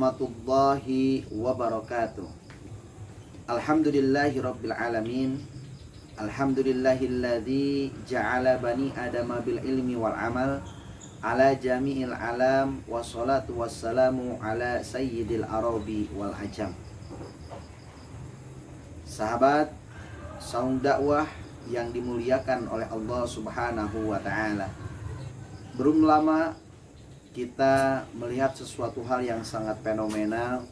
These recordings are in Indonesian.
warahmatullahi wabarakatuh. Alhamdulillahi rabbil alamin. Alhamdulillahilladzi ja'ala bani adama bil ilmi wal amal ala jami'il alam. Wassalatu wassalamu ala sayyidil arabi wal ajam. Sahabat saung dakwah yang dimuliakan oleh Allah Subhanahu wa ta'ala, belum lama kita melihat sesuatu hal yang sangat fenomenal,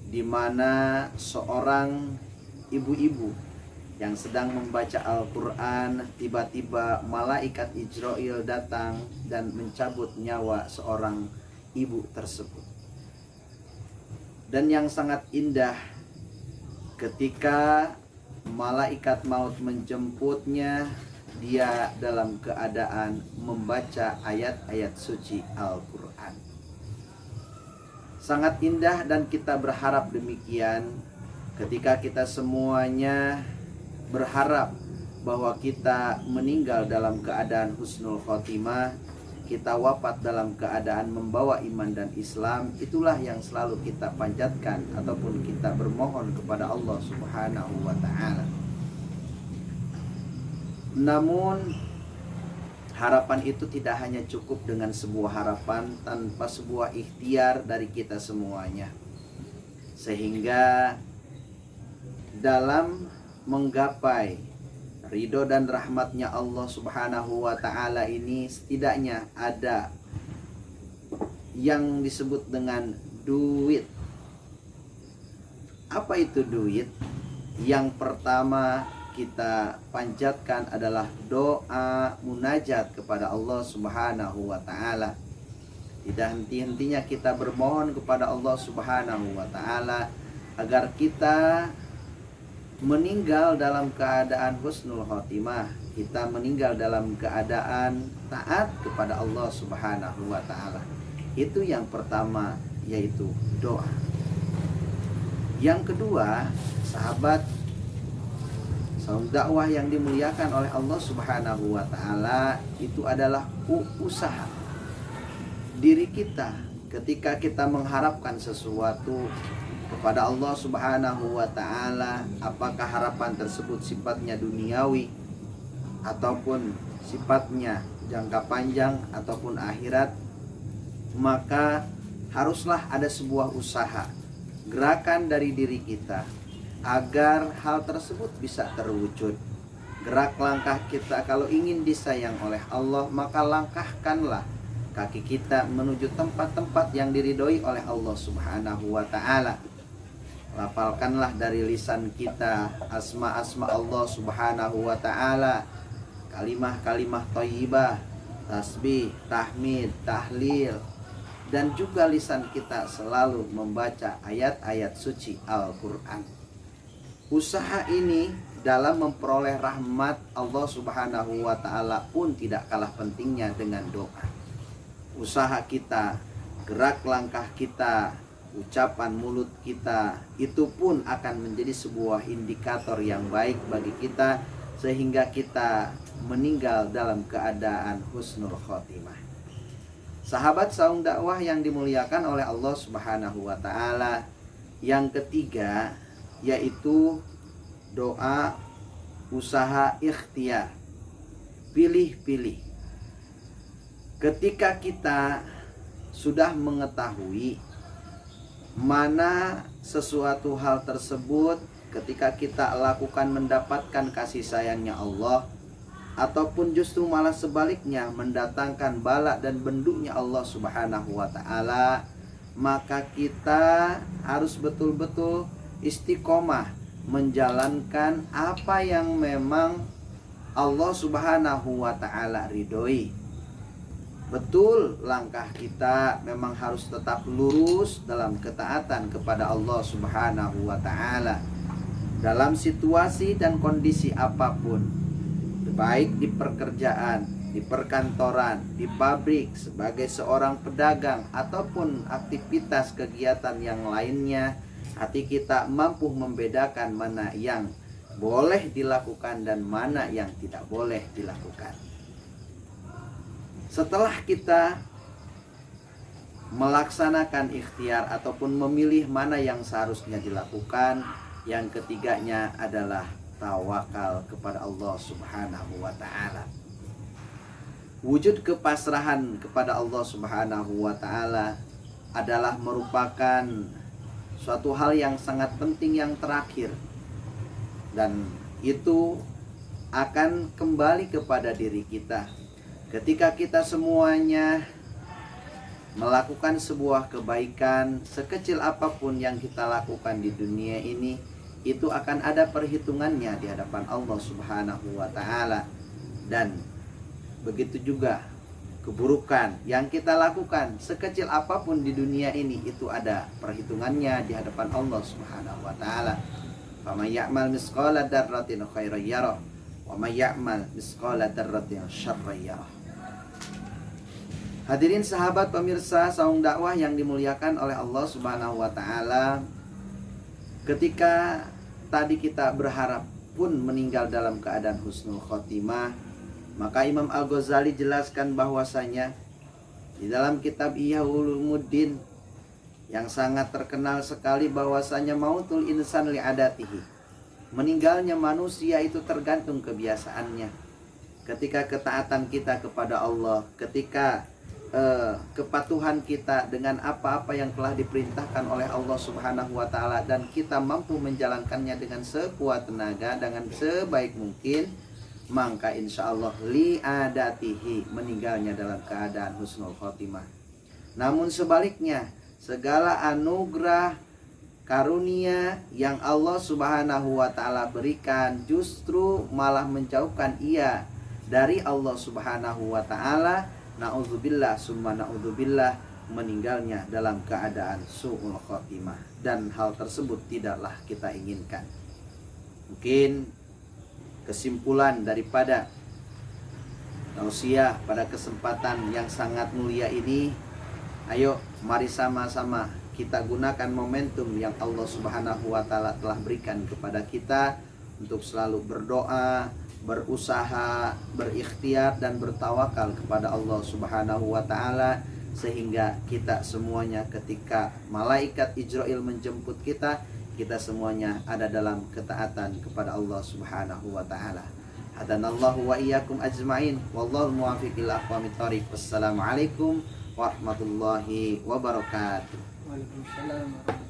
di mana seorang ibu-ibu yang sedang membaca Al-Quran, tiba-tiba malaikat Israil datang dan mencabut nyawa seorang ibu tersebut. Dan yang sangat indah, ketika malaikat maut menjemputnya, dia dalam keadaan membaca ayat-ayat suci Al-Quran. Sangat indah, dan kita berharap demikian ketika kita semuanya berharap bahwa kita meninggal dalam keadaan husnul khotimah, kita wafat dalam keadaan membawa iman dan Islam. Itulah yang selalu kita panjatkan ataupun kita bermohon kepada Allah Subhanahu wa ta'ala. Namun harapan itu tidak hanya cukup dengan sebuah harapan tanpa sebuah ikhtiar dari kita semuanya. Sehingga dalam menggapai ridho dan rahmatnya Allah Subhanahu wa ta'ala ini, setidaknya ada yang disebut dengan duit. Apa itu duit? Yang pertama kita panjatkan adalah doa munajat kepada Allah Subhanahu wa ta'ala. Tidak henti-hentinya kita bermohon kepada Allah Subhanahu wa ta'ala agar kita meninggal dalam keadaan husnul khotimah, kita meninggal dalam keadaan taat kepada Allah Subhanahu wa ta'ala. Itu yang pertama, yaitu doa. Yang kedua, sahabat saung dakwah yang dimuliakan oleh Allah Subhanahu wa ta'ala, itu adalah usaha diri kita. Ketika kita mengharapkan sesuatu kepada Allah Subhanahu wa ta'ala, apakah harapan tersebut sifatnya duniawi ataupun sifatnya jangka panjang ataupun akhirat, maka haruslah ada sebuah usaha, gerakan dari diri kita agar hal tersebut bisa terwujud. Gerak langkah kita kalau ingin disayang oleh Allah, maka langkahkanlah kaki kita menuju tempat-tempat yang diridhoi oleh Allah Subhanahu wa ta'ala. Lafalkanlah dari lisan kita asma-asma Allah Subhanahu wa ta'ala, kalimah-kalimah thayyibah, tasbih, tahmid, tahlil, dan juga lisan kita selalu membaca ayat-ayat suci Al-Quran. Usaha ini dalam memperoleh rahmat Allah Subhanahu wa ta'ala pun tidak kalah pentingnya dengan doa. Usaha kita, gerak langkah kita, ucapan mulut kita, itu pun akan menjadi sebuah indikator yang baik bagi kita, sehingga kita meninggal dalam keadaan husnul khotimah. Sahabat saung dakwah yang dimuliakan oleh Allah Subhanahu wa ta'ala, yang ketiga yaitu doa, usaha, ikhtiar, pilih-pilih. Ketika kita sudah mengetahui mana sesuatu hal tersebut, ketika kita lakukan mendapatkan kasih sayangnya Allah, ataupun justru malah sebaliknya mendatangkan bala dan benduknya Allah Subhanahu wa ta'ala, maka kita harus betul-betul istiqomah menjalankan apa yang memang Allah Subhanahu wa ta'ala ridhoi. Betul, langkah kita memang harus tetap lurus dalam ketaatan kepada Allah Subhanahu wa ta'ala dalam situasi dan kondisi apapun, baik di pekerjaan, di perkantoran, di pabrik, sebagai seorang pedagang, ataupun aktivitas kegiatan yang lainnya. Hati kita mampu membedakan mana yang boleh dilakukan dan mana yang tidak boleh dilakukan. Setelah kita melaksanakan ikhtiar ataupun memilih mana yang seharusnya dilakukan. Yang ketiganya adalah tawakal kepada Allah Subhanahu wa taala. Wujud kepasrahan kepada Allah Subhanahu wa taala adalah merupakan suatu hal yang sangat penting yang terakhir, dan itu akan kembali kepada diri kita. Ketika kita semuanya melakukan sebuah kebaikan, sekecil apapun yang kita lakukan di dunia ini, itu akan ada perhitungannya di hadapan Allah Subhanahu wa taala. Dan begitu juga keburukan yang kita lakukan, sekecil apapun di dunia ini, itu ada perhitungannya di hadapan Allah Subhanahu wa taala. Faman ya'mal misqala dzarratin khairan yarah wa may ya'mal misqala dzarratin syarran yarah. Hadirin sahabat pemirsa Saung Dakwah yang dimuliakan oleh Allah Subhanahu wa taala, ketika tadi kita berharap pun meninggal dalam keadaan husnul khotimah, maka Imam Al-Ghazali jelaskan bahwasanya di dalam kitab Ihya Ulumuddin yang sangat terkenal sekali bahwasanya mautul insan li'adatihi, meninggalnya manusia itu tergantung kebiasaannya. Ketika ketaatan kita kepada Allah, ketika kepatuhan kita dengan apa-apa yang telah diperintahkan oleh Allah Subhanahu wa taala, dan kita mampu menjalankannya dengan sekuat tenaga, dengan sebaik mungkin, maka insya Allah li'adatihi, meninggalnya dalam keadaan husnul khotimah. Namun sebaliknya, segala anugerah karunia yang Allah Subhanahu wa taala berikan justru malah menjauhkan ia dari Allah Subhanahu wa taala. Na'udzubillah summa na'udzubillah, meninggalnya dalam keadaan su'ul khotimah, dan hal tersebut tidaklah kita inginkan. Mungkin kesimpulan daripada tausiah pada kesempatan yang sangat mulia ini, ayo mari sama-sama kita gunakan momentum yang Allah Subhanahu wa taala telah berikan kepada kita untuk selalu berdoa, berusaha, berikhtiar, dan bertawakal kepada Allah Subhanahu wa taala, sehingga kita semuanya ketika malaikat Ijrail menjemput kita, kita semuanya ada dalam ketaatan kepada Allah Subhanahu wa taala. Hadanallahu wa iyyakum ajmain, wallahu muwaffiq ila aqwamit thoriq. Wassalamualaikum warahmatullahi wabarakatuh. Waalaikumsalam.